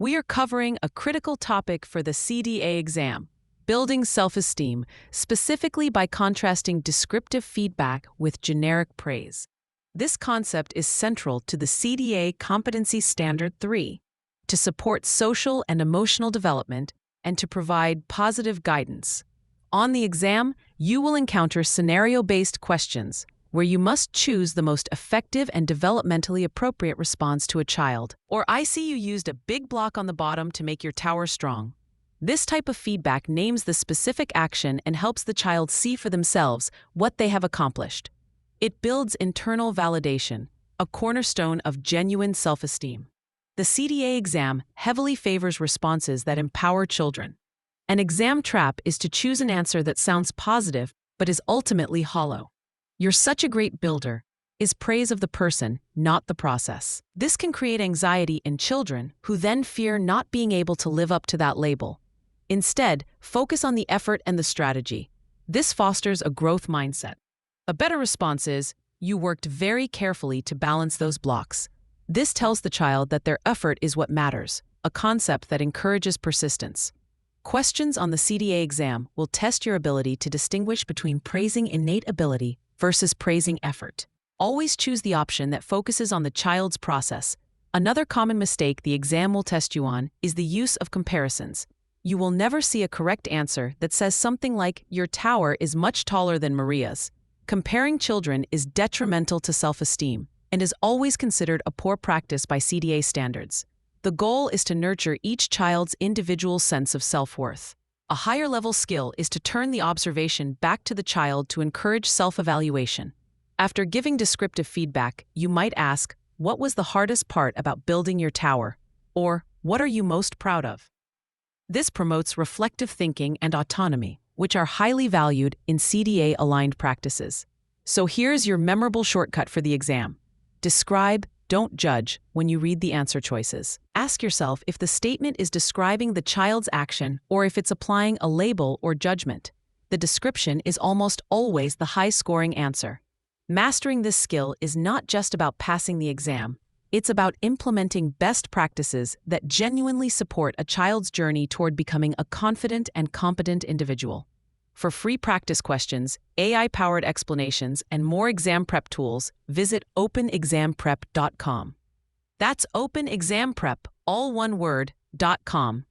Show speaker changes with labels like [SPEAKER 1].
[SPEAKER 1] we are covering a critical topic for the CDA exam, building self-esteem, specifically by contrasting descriptive feedback with generic praise. This concept is central to the CDA Competency Standard 3, to support social and emotional development and to provide positive guidance. On the exam, you will encounter scenario-based questions where you must choose the most effective and developmentally appropriate response to a child. Or I see you used a big block on the bottom to make your tower strong. This type of feedback names the specific action and helps the child see for themselves what they have accomplished. It builds internal validation, a cornerstone of genuine self-esteem. The CDA exam heavily favors responses that empower children. An exam trap is to choose an answer that sounds positive but is ultimately hollow. "You're such a great builder" is praise of the person, not the process. This can create anxiety in children who then fear not being able to live up to that label. Instead, focus on the effort and the strategy. This fosters a growth mindset. A better response is, "You worked very carefully to balance those blocks." This tells the child that their effort is what matters, a concept that encourages persistence. Questions on the CDA exam will test your ability to distinguish between praising innate ability versus praising effort. Always choose the option that focuses on the child's process. Another common mistake the exam will test you on is the use of comparisons. You will never see a correct answer that says something like, "Your tower is much taller than Maria's." Comparing children is detrimental to self-esteem and is always considered a poor practice by CDA standards. The goal is to nurture each child's individual sense of self-worth. A higher-level skill is to turn the observation back to the child to encourage self-evaluation. After giving descriptive feedback, you might ask, "What was the hardest part about building your tower?" Or, "What are you most proud of?" This promotes reflective thinking and autonomy, which are highly valued in CDA-aligned practices. So here's your memorable shortcut for the exam. Describe, don't judge when you read the answer choices. Ask yourself if the statement is describing the child's action or if it's applying a label or judgment. The description is almost always the high-scoring answer. Mastering this skill is not just about passing the exam. It's about implementing best practices that genuinely support a child's journey toward becoming a confident and competent individual. For free practice questions, AI-powered explanations, and more exam prep tools, visit openexamprep.com. That's openexamprep, all one word, .com.